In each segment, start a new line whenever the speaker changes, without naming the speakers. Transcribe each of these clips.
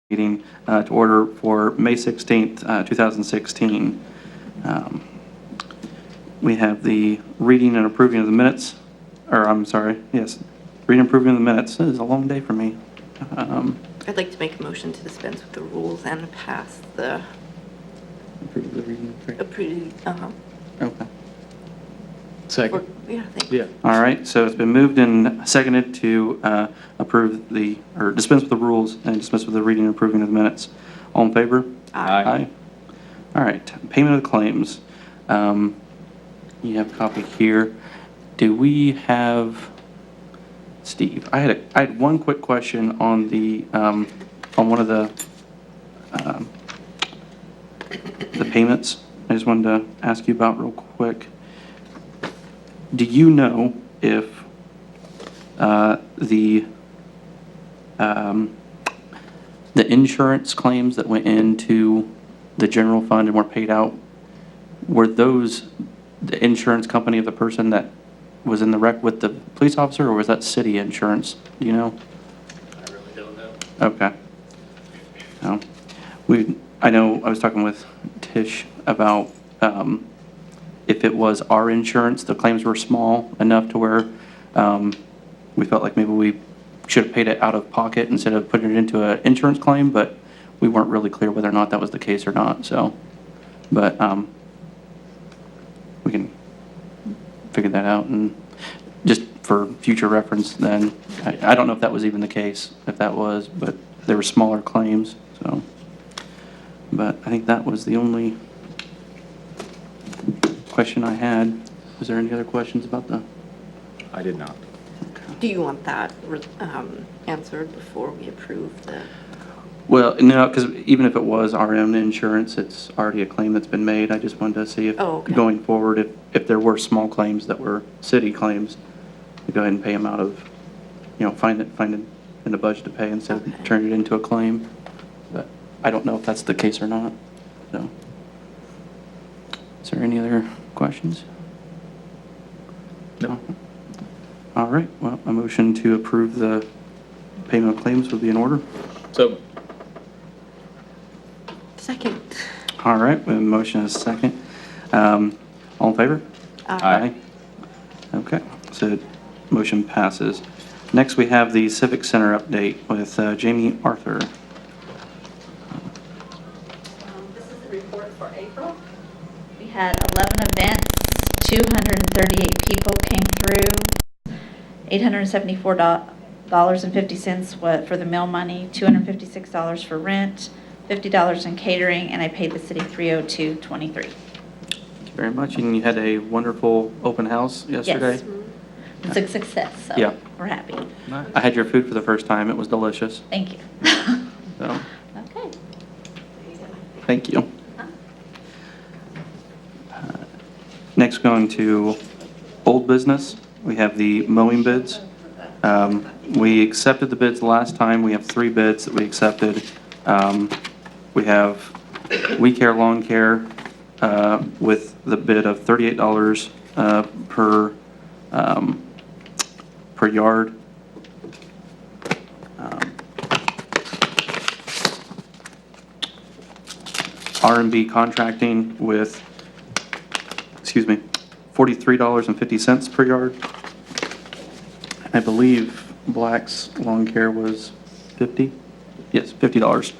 meeting to order for May 16th, 2016. We have the reading and approving of the minutes, or I'm sorry, yes, reading and approving of the minutes. This is a long day for me.
I'd like to make a motion to dispense with the rules and pass the
Approve the reading.
approved,
Okay.
Second.
yeah, thank you.
Yeah.
All right, so it's been moved and seconded to approve or dispense with the rules and dispense with the reading and approving of the minutes. All in favor?
Aye.
All right, payment of the claims. You have a copy here. Do we have, Steve, I had one quick question on the, on one of the payments. I just wanted to ask you about real quick. Do you know if the insurance claims that went into the general fund and were paid out, were those the insurance company of the person that was in the wreck with the police officer, or was that city insurance? Do you know?
I really don't know.
Okay. No. I know I was talking with Tish about if it was our insurance, the claims were small enough to where we felt like maybe we should have paid it out of pocket instead of putting it into an insurance claim, but we weren't really clear whether or not that was the case or not. So, but we can figure that out, and just for future reference then, I don't know if that was even the case, if that was, but there were smaller claims, so. But I think that was the only question I had. Was there any other questions about the?
I did not.
Do you want that answered before we approve the?
Well, no, because even if it was our own insurance, it's already a claim that's been made. I just wanted to see if,
Oh, okay.
going forward, if there were small claims that were city claims, we go ahead and pay them out of, find it in the budget to pay instead
Okay.
of turning it into a claim. But I don't know if that's the case or not, so. Is there any other questions?
No.
All right, well, a motion to approve the payment of claims would be in order.
So,
Second.
All right, we have a motion and a second. All in favor?
Aye.
Okay, so motion passes. Next, we have the Civic Center update with Jamie Arthur.
This is the report for April. We had 11 events, 238 people came through, $874.50 for the meal money, $256 for rent, $50 in catering, and I paid the city $302.23.
Thank you very much, and you had a wonderful open house yesterday.
Yes. It's a success, so
Yeah.
we're happy.
nice.
I had your food for the first time. It was delicious.
Thank you.
So,
Okay.
thank you. Next, going to old business. We have the mowing bids. We accepted the bids last time. We have 3 bids that we accepted. We have We Care Lawn Care with the bid of $38 per yard. R&B Contracting with, $43.50 per yard. I believe Black's Lawn Care was 50? Yes, $50.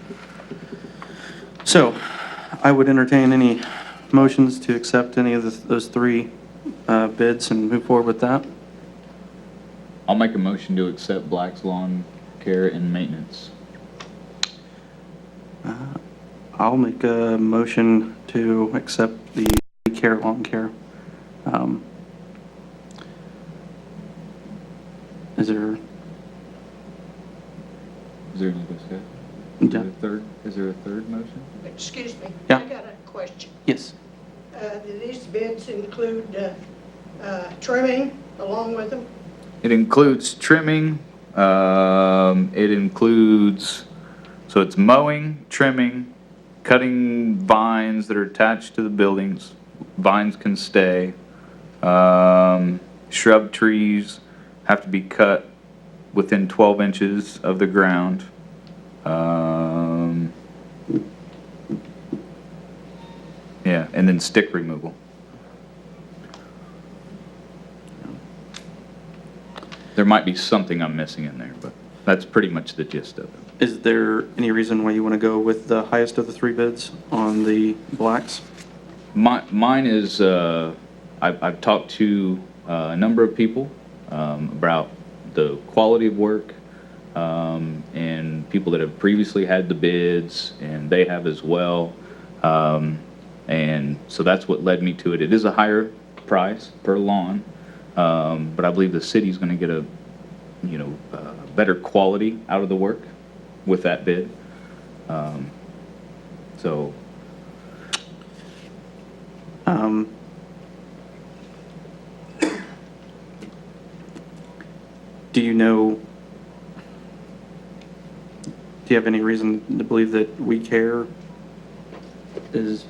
So, I would entertain any motions to accept any of those 3 bids and move forward with that.
I'll make a motion to accept Black's Lawn Care and Maintenance.
I'll make a motion to accept the Care Lawn Care. Is there?
Is there any discussion?
Yeah.
Is there a third motion?
Excuse me.
Yeah.
I got a question.
Yes.
Do these bids include trimming along with them?
It includes trimming, it includes, so it's mowing, trimming, cutting vines that are attached to the buildings. Vines can stay. Shrub trees have to be cut within 12 inches of the ground. and then stick removal. There might be something I'm missing in there, but that's pretty much the gist of it.
Is there any reason why you want to go with the highest of the 3 bids on the blacks?
Mine is, I've talked to a number of people about the quality of work, and people that have previously had the bids, and they have as well. And so that's what led me to it. It is a higher price per lawn, but I believe the city's going to get a, better quality out of the work with that bid. So.
Do you have any reason to believe that We Care is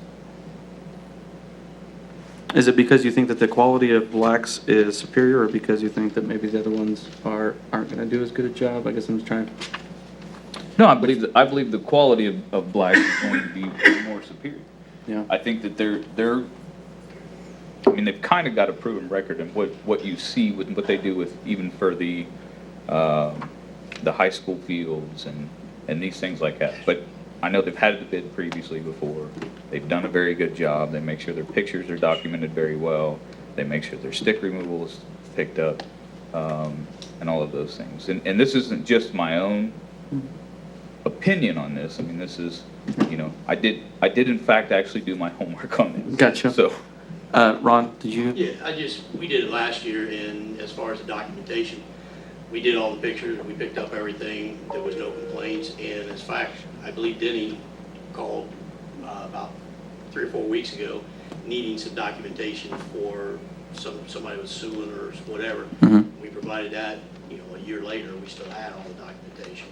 it because you think that the quality of blacks is superior, or because you think that maybe the other ones aren't going to do as good a job? I guess I'm just trying.
No, I believe the quality of black is going to be more superior.
Yeah.
I think that they're I mean, they've kind of got a proven record in what you see with what they do with even for the high school fields and these things like that. But I know they've had the bid previously before. They've done a very good job. They make sure their pictures are documented very well. They make sure their stick removal is picked up, and all of those things. And this isn't just my own opinion on this. I mean, this is, I did in fact actually do my homework on this.
Gotcha.
So,
Ron, did you?
Yeah, we did it last year, and as far as the documentation, we did all the pictures, we picked up everything, there was no complaints, and in fact, I believe Denny called about 3 or 4 weeks ago, needing some documentation for somebody was suing or whatever.
Mm-hmm.
We provided that, a year later, we still had all the documentation.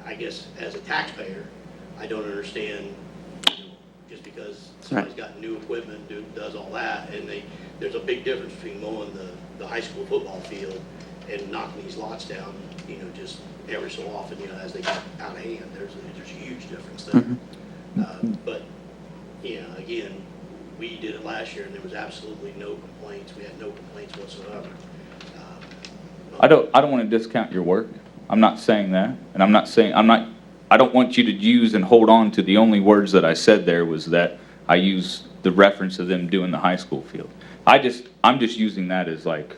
I guess as a taxpayer, I don't understand, just because somebody's got new equipment, does all that, and there's a big difference between mowing the high school football field and knocking these lots down, just every so often, as they get out of hand. There's a huge difference there.
Mm-hmm.
But, again, we did it last year, and there was absolutely no complaints. We had no complaints whatsoever.
I don't want to discount your work. I'm not saying that, and I don't want you to use and hold on to the only words that I said there was that I used the reference of them doing the high school field. I'm just using that as like,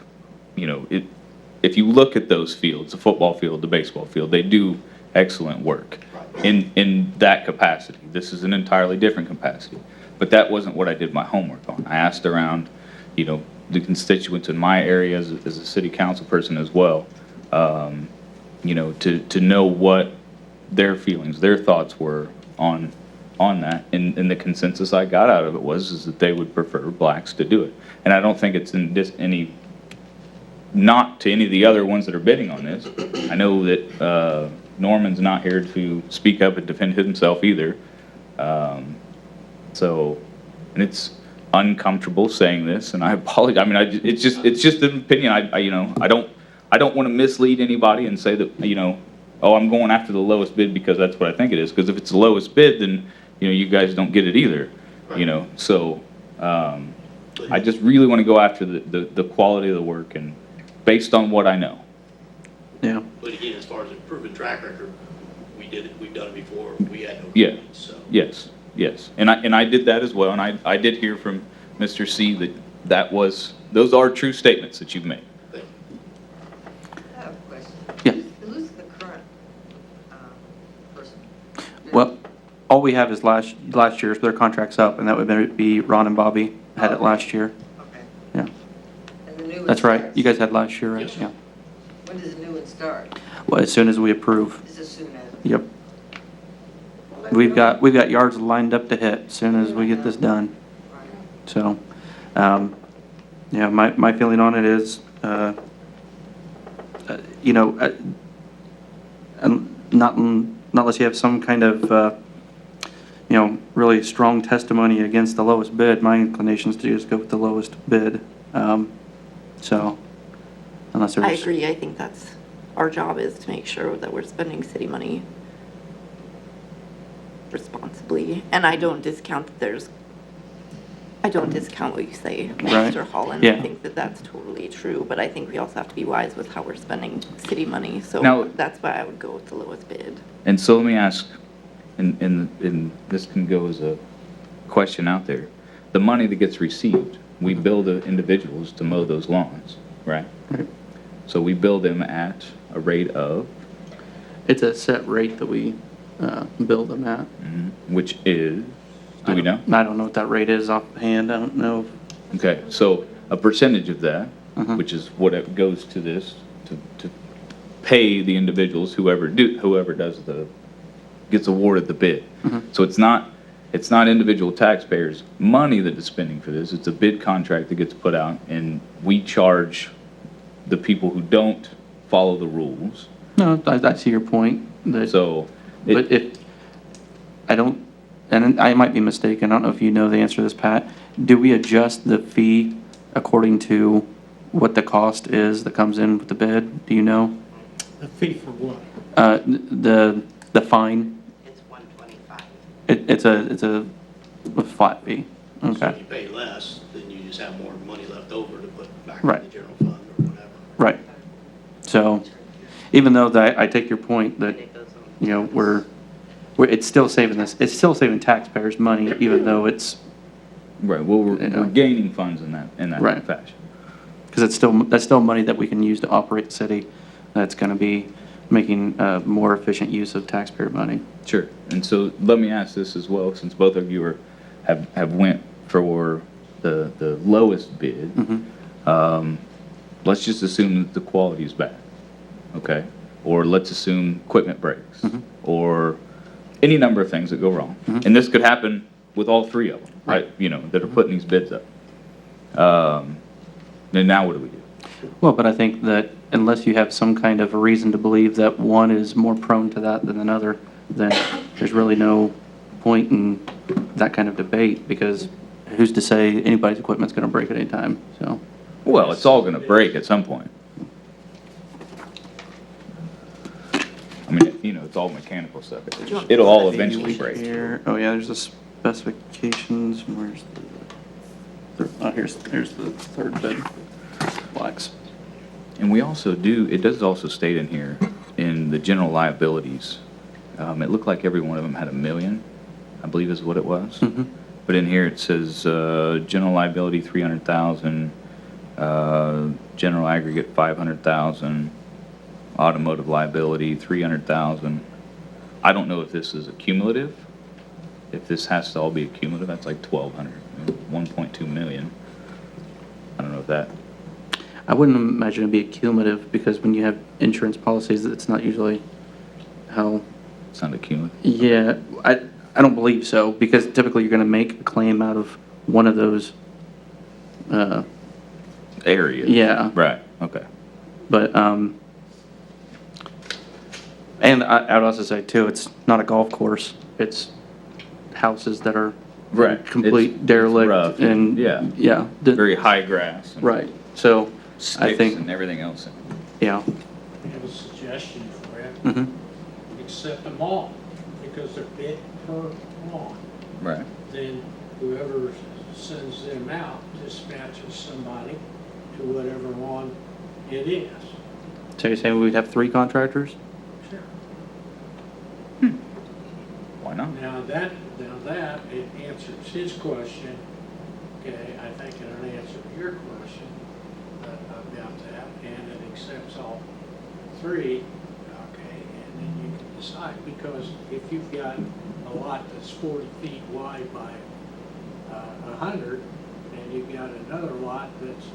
if you look at those fields, the football field, the baseball field, they do excellent work in that capacity. This is an entirely different capacity. But that wasn't what I did my homework on. I asked around, the constituents in my area as a city council person as well, to know what their feelings, their thoughts were on that. And the consensus I got out of it is that they would prefer blacks to do it. And I don't think it's in not to any of the other ones that are bidding on this. I know that Norman's not here to speak up and defend himself either. And it's uncomfortable saying this, and I apologize. I mean, it's just an opinion. I don't want to mislead anybody and say that, oh, I'm going after the lowest bid because that's what I think it is. Because if it's the lowest bid, then, you guys don't get it either, So, I just really want to go after the quality of the work and based on what I know.
Yeah.
But again, as far as a proven track record, we've done it before. We had no
Yeah.
complaints, so.
Yes. And I did that as well. And I did hear from Mr. C those are true statements that you've made.
Thank you.
I have a question.
Yeah.
Who's the current person?
Well, all we have is last year's. Their contract's up, and that would be Ron and Bobby had it last year.
Okay.
Yeah.
And the new one
That's right.
starts?
You guys had last year, right?
Yes.
Yeah.
When does the new one start?
Well, as soon as we approve.
Just as soon as?
Yep. We've got yards lined up to hit as soon as we get this done.
Right.
So, yeah, my feeling on it is, not unless you have some kind of, really strong testimony against the lowest bid, my inclination is to just go with the lowest bid. So, unless there's.
I agree. I think that's our job, is to make sure that we're spending city money responsibly. And I don't discount that I don't discount what you say,
Right.
Mr. Holland.
Yeah.
I think that that's totally true, but I think we also have to be wise with how we're spending city money. So
Now-
that's why I would go with the lowest bid.
And so let me ask, and this can go as a question out there. The money that gets received, we bill the individuals to mow those lawns, right?
Right.
So we bill them at a rate of,
It's a set rate that we bill them at.
which is, do we know?
I don't know what that rate is offhand. I don't know.
Okay, so a percentage of that,
Mhm.
which is what it goes to this, to pay the individuals, whoever does gets awarded the bid. So it's not individual taxpayers' money that is spending for this, it's a bid contract that gets put out, and we charge the people who don't follow the rules.
No, I see your point. That,
So,
but if, I don't, and I might be mistaken, I don't know if you know the answer to this, Pat. Do we adjust the fee according to what the cost is that comes in with the bid? Do you know?
A fee for what?
The fine?
It's 125.
It's a flat fee.
So
Okay,
if you pay less, then you just have more money left over to put back in
Right.
the general fund or whatever.
right. So, even though that, I take your point that, you know, it's still saving this, it's still saving taxpayers' money, even though it's,
right, well,
Yeah.
we're gaining funds in that
Right.
fashion.
because that's still money that we can use to operate the city. That's gonna be making more efficient use of taxpayer money.
Sure, and so let me ask this as well, since both of you have went for the lowest bid. Let's just assume that the quality is bad, okay? Or let's assume equipment breaks, or any number of things that go wrong. And this could happen with all three of them, right? You know, that are putting these bids up. Then now what do we do?
Well, but I think that unless you have some kind of a reason to believe that one is more prone to that than another, then there's really no point in that kind of debate, because who's to say anybody's equipment's gonna break at any time, so.
Well, it's all gonna break at some point. I mean, you know, it's all mechanical stuff. It'll all eventually break.
Here, oh yeah, there's the specifications, where's here's the third bid, blacks.
And we also do, it does also state in here, in the general liabilities, it looked like every one of them had $1 million, I believe is what it was. But in here it says, general liability, 300,000, general aggregate, 500,000, automotive liability, 300,000. I don't know if this is a cumulative. If this has to all be a cumulative, that's like 1,200, 1.2 million. I don't know if that,
I wouldn't imagine it'd be a cumulative, because when you have insurance policies, it's not usually how,
it's not a cumulative.
yeah, I don't believe so, because typically you're gonna make a claim out of one of those,
Area.
yeah.
Right, okay.
But, and I would also say too, it's not a golf course, it's houses that are
Right.
complete
It's
derelict
rough
and,
yeah.
yeah.
Very high grass. And
Right, so, I
sticks
think,
and everything else.
yeah.
I have a suggestion for you.
Mhm.
Accept them all, because they're bid per lawn.
Right.
Then whoever sends them out dispatches somebody to whatever lawn it is.
So you're saying we'd have 3 contractors?
Sure.
Why not?
Now that, it answers his question, okay, I think it'll answer your question about that, and it accepts all 3, okay, and then you can decide, because if you've got a lot that's 40 feet wide by 100, and you've got another lot that's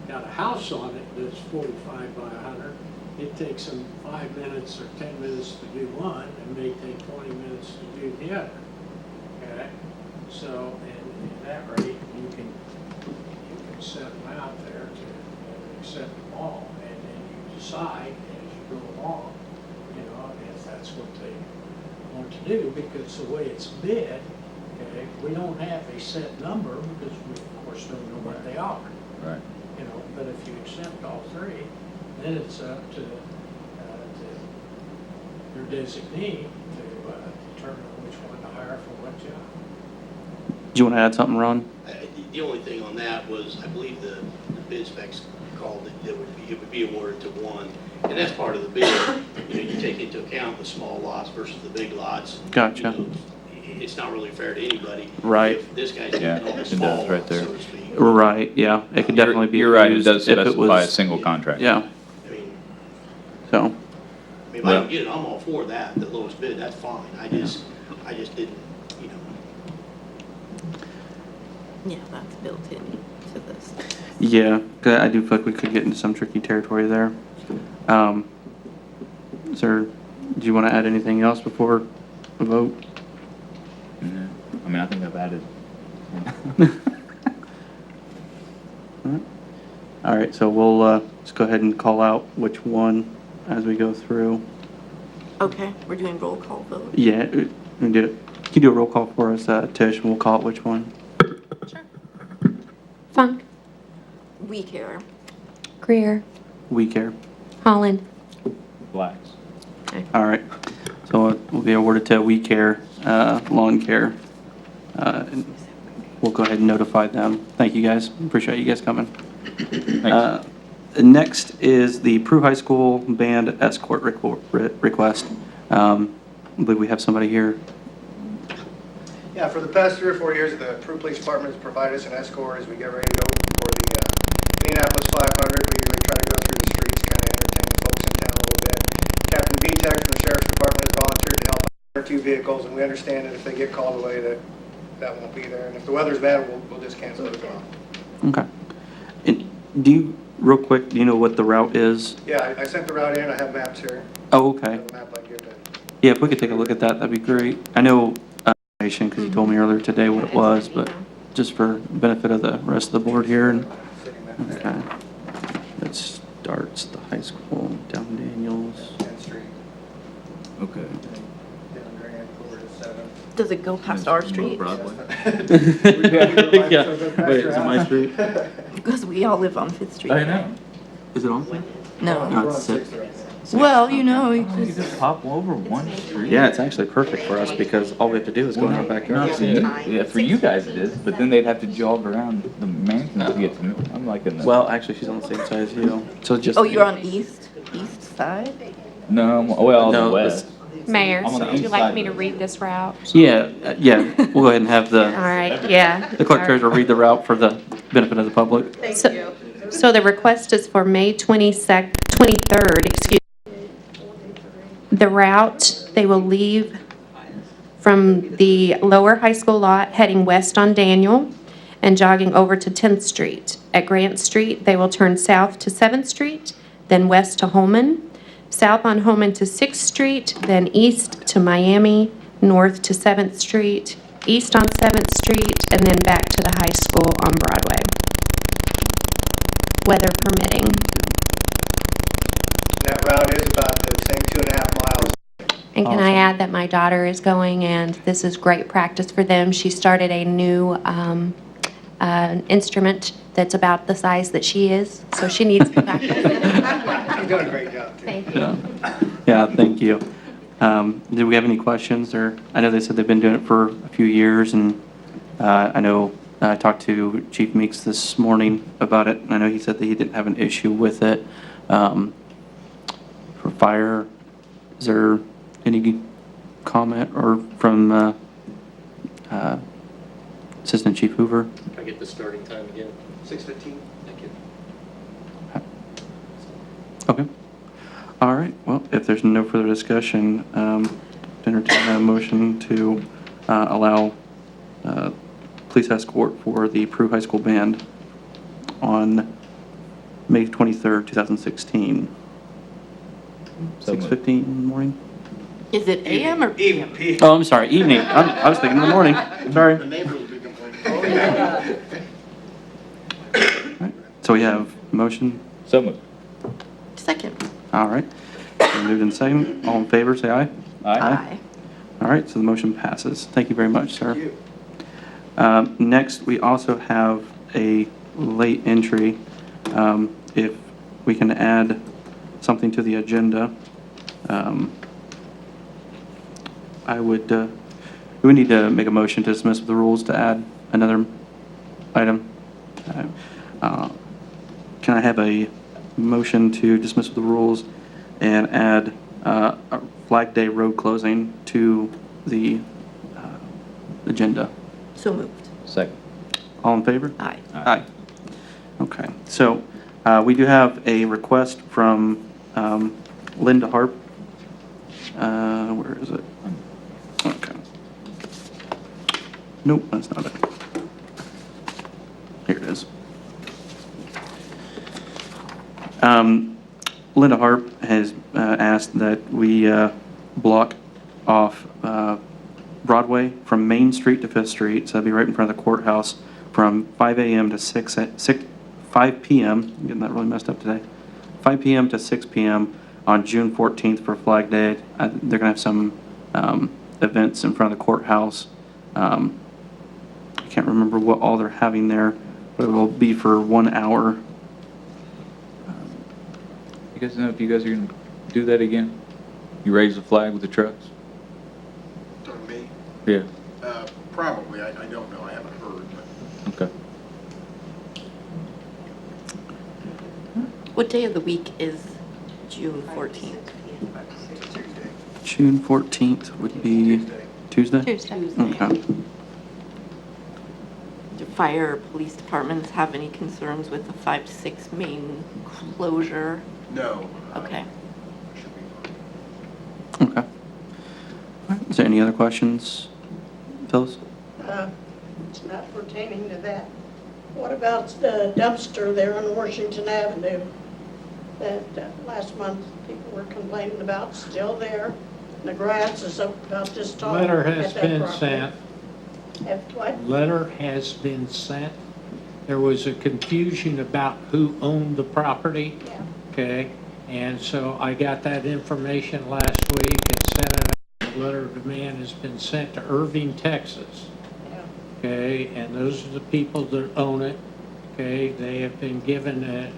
got a house on it that's 45 by 100, it takes them 5 minutes or 10 minutes to do one, and may take 20 minutes to do the other. Okay, so in that rate, you can set them out there to accept them all, and then you decide as you go along, you know, if that's what they want to do, because the way it's bid, okay, we don't have a set number, because we of course don't know what they are.
Right.
You know, but if you accept all 3, then it's up to your designee to determine which one to hire for what job?
Do you want to add something, Ron?
The only thing on that was, I believe the bid specs called it, it would be awarded to one, and that's part of the bid. You know, you take into account the small lots versus the big lots.
Gotcha.
You know, it's not really fair to anybody.
Right.
If this guy's
Yeah,
taking all the
it
small
does right
lots,
there.
so to speak.
Right, yeah, it could definitely be
You're right, it
used
does
if it
specify a
was,
single contract.
yeah,
I mean,
so,
if I can get it, I'm all for that, the lowest bid, that's fine. I just didn't, you know.
Yeah, that's built into this.
yeah, 'cause I do feel like we could get into some tricky territory there. Sir, do you want to add anything else before a vote?
Yeah. I mean, I think I've added.
All right, so we'll just go ahead and call out which one as we go through.
Okay, we're doing roll call vote.
Yeah, we can do it. Can you do a roll call for us, Tish, and we'll call it which one?
Sure.
Funk,
We care.
Greer,
We care.
Holland.
Blacks.
All right, so it will be awarded to We Care, Lawn Care. And we'll go ahead and notify them. Thank you, guys. Appreciate you guys coming.
Thanks.
Next is the Prue High School Band Escort request. I believe we have somebody here.
Yeah, for the past 3 or 4 years, the Prue Police Department has provided us an escort as we get ready to go for the Indianapolis 500. We usually try to go through the streets, kind of entertain the folks in town a little bit. Captain Vitek from the Sheriff's Department has volunteered to help out our 2 vehicles, and we understand that if they get called away, that won't be there. And if the weather's bad, we'll just cancel it as well.
Okay. And do you, real quick, do you know what the route is?
Yeah, I sent the route in. I have maps here.
Oh,
I
okay.
have a map I give them.
Yeah, if we could take a look at that, that'd be great. I know, because you told me earlier today what it was, but just for benefit of the rest of the board here. And okay. That starts the high school down Daniels.
10th Street,
Okay.
down Grand, over to 7.
Does it go past our street?
Broadway.
Yeah. Wait, is it my street?
Because we all live on Fifth Street.
I know.
Is it on?
No.
No,
We're on
it's
6th right now.
Well, you know, you
You
just,
just pop over one street.
Yeah, it's actually perfect for us because all we have to do is go in our
Not
backyard.
for you. Yeah, for you guys it is, but then they'd have to jog around the mansion to get to me. I'm like in the.
Well, actually, she's on the same side as you. So just.
oh, you're on east side?
No, well,
No,
the west.
Mayor,
I'm on the
would you
inside
like me to
of it.
read this route?
Yeah, yeah. We'll go ahead and have
All
the
right, yeah.
clerk treasurer read the route for the benefit of the public.
So the request is for May 23rd, excuse me. The route, they will leave from the lower high school lot heading west on Daniel and jogging over to 10th Street. At Grant Street, they will turn south to 7th Street, then west to Holman, south on Holman to 6th Street, then east to Miami, north to 7th Street, east on 7th Street, and then back to the high school on Broadway. Weather permitting.
That route is about the same 2.5 miles.
And can I add that my daughter is going, and this is great practice for them. She started a new instrument that's about the size that she is, so she needs to practice.
You're doing a great job, too.
Thank you.
Yeah, thank you. Do we have any questions? Or I know they said they've been doing it for a few years, and I know I talked to Chief Meeks this morning about it, and I know he said that he didn't have an issue with it. For fire, is there any comment or from Assistant Chief Hoover?
Can I get the starting time again?
6:15.
Thank you.
Okay. All right. Well, if there's no further discussion, entertain a motion to allow police escort for the Prue High School Band on May 23rd, 2016.
So moved.
6:15 in the morning?
Is it AM or PM?
Evening.
Oh, I'm sorry, evening. I was thinking in the morning. Sorry.
The neighbors will be complaining.
Oh, yeah.
All right. So we have motion.
So moved.
Second.
All right. Moved and second. All in favor, say aye.
Aye.
All right, so the motion passes. Thank you very much, sir.
Thank you.
Next, we also have a late entry. If we can add something to the agenda, I would Do we need to make a motion to dismiss with the rules to add another item? Can I have a motion to dismiss with the rules and add a Flag Day road closing to the agenda?
So moved.
Second.
All in favor?
Aye.
Aye. Okay, so we do have a request from Linda Harp. Where is it? Okay. Nope, that's not it. Here it is. Linda Harp has asked that we block off Broadway from Main Street to Fifth Street, so that'd be right in front of the courthouse, from 5 a.m. to 5 p.m., I'm getting that really messed up today, 5 p.m. to 6 p.m. on June 14th for Flag Day. They're going to have some events in front of the courthouse. I can't remember what all they're having there, but it will be for 1 hour.
You guys know if you guys are gonna do that again? You raise the flag with the trucks?
On me?
Yeah.
Probably, I don't know, I haven't heard, but
Okay.
What day of the week is June 14th?
Tuesday.
June 14th would be Tuesday?
Tuesday.
Okay.
Do fire or police departments have any concerns with the 5 to 6 main closure?
No.
Okay.
Should be fine.
Okay. All right, is there any other questions, Phyllis?
It's not pertaining to that. What about the dumpster there on Washington Avenue that last month people were complaining about, still there? The grass is up about this tall.
Letter
at
has
that
been
property.
sent.
What?
Letter has been sent. There was a confusion about who owned the property,
Yeah.
okay? And so I got that information last week and sent it out. The letter of demand has been sent to Irving, Texas,
Yeah.
okay? And those are the people that own it, okay? They have been given an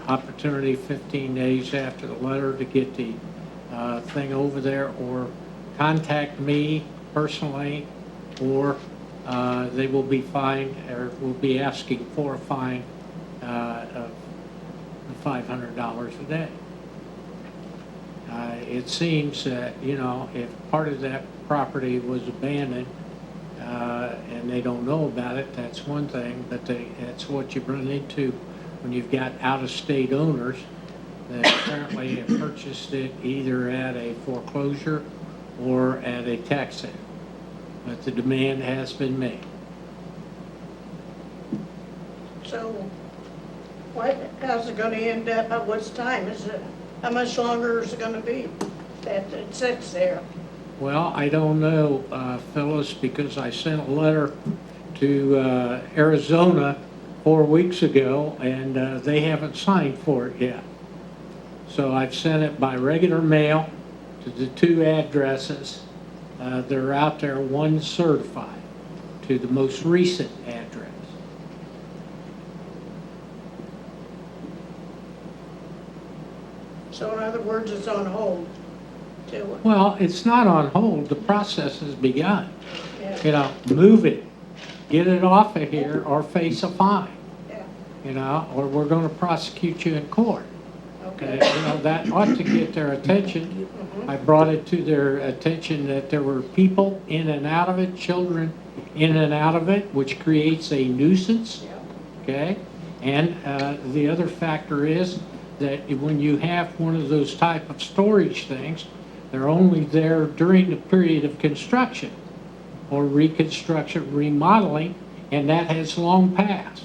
opportunity 15 days after the letter to get the thing over there, or contact me personally, or they will be fined, or will be asking for a fine of $500 a day. It seems that, you know, if part of that property was abandoned and they don't know about it, that's one thing, but that's what you run into when you've got out-of-state owners that apparently have purchased it either at a foreclosure or at a tax sale. But the demand has been made.
So how's it gonna end up? At what time is it? How much longer is it gonna be that it sits there?
Well, I don't know, Phyllis, because I sent a letter to Arizona 4 weeks ago, and they haven't signed for it yet. So I've sent it by regular mail to the 2 addresses that are out there, one certified, to the most recent address.
So in other words, it's on hold till,
Well, it's not on hold, the process has begun.
yeah,
You know, move it, get it off of here, or face a fine,
yeah,
you know, or we're gonna prosecute you in court.
okay.
You know, that ought to get their attention. I brought it to their attention that there were people in and out of it, children in and out of it, which creates a nuisance,
Yeah.
okay? And the other factor is that when you have one of those type of storage things, they're only there during the period of construction or reconstruction, remodeling, and that has long passed.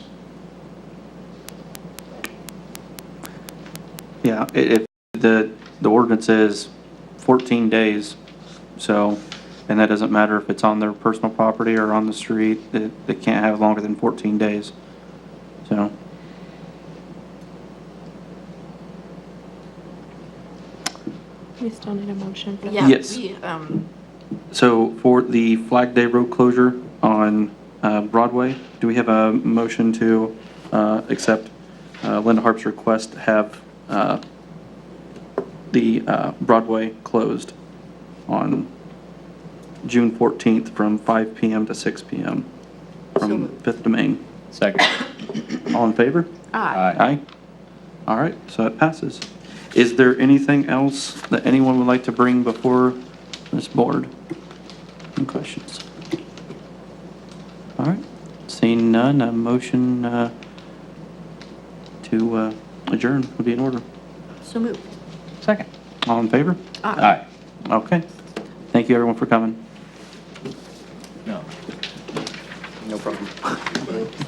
Yeah, if the ordinance is 14 days, so, and that doesn't matter if it's on their personal property or on the street, they can't have longer than 14 days, so.
We still need a motion for that.
Yeah,
Yes. So for the Flag Day road closure on Broadway, do we have a motion to accept Linda Harp's request to have the Broadway closed on June 14th from 5 PM to 6 PM from Fifth Domain.
Second.
All in favor?
Aye.
Aye. All right, so that passes. Is there anything else that anyone would like to bring before this board? Any questions? All right, seeing none, a motion to adjourn would be in order.
So moved.
Second.
All in favor?
Aye.
Okay. Thank you, everyone, for coming.
No.
No problem.